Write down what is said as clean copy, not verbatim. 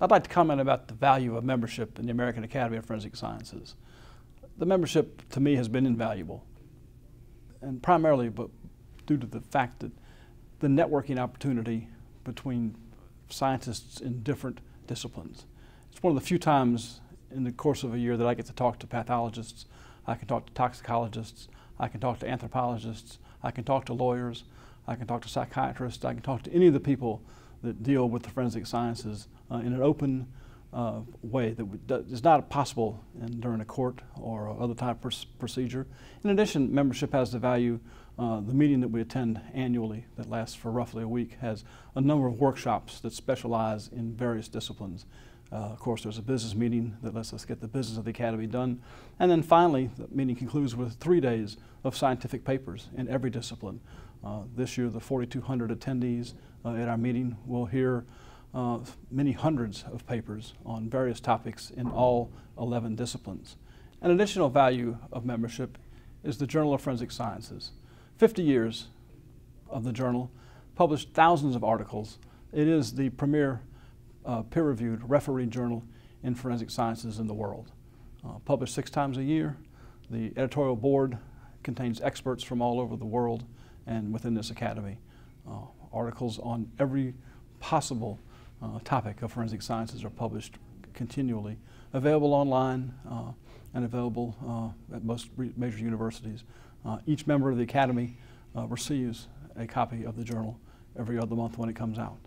I'd like to comment about the value of membership in the American Academy of Forensic Sciences. The membership to me has been invaluable, and primarily due to the fact that the networking opportunity between scientists in different disciplines. It's one of the few times in the course of a year that I get to talk to pathologists, I can talk to toxicologists, I can talk to anthropologists, I can talk to lawyers, I can talk to psychiatrists, I can talk to any of the people that deal with the forensic sciences in an open way that is not possible during a court or other type of procedure. In addition, membership has the value. The meeting that we attend annually that lasts for roughly a week has a number of workshops that specialize in various disciplines. Of course, there's a business meeting that lets us get the business of the Academy done. And then finally, the meeting concludes with 3 days of scientific papers in every discipline. This year, the 4,200 attendees at our meeting will hear many hundreds of papers on various topics in all 11 disciplines. An additional value of membership is the Journal of Forensic Sciences. 50 years of the journal, published thousands of articles. It is the premier peer-reviewed refereed journal in forensic sciences in the world. Published 6 times a year, the editorial board contains experts from all over the world and within this academy. Articles on every possible topic of forensic sciences are published continually, available online and available at most major universities. Each member of the Academy receives a copy of the journal every other month when it comes out.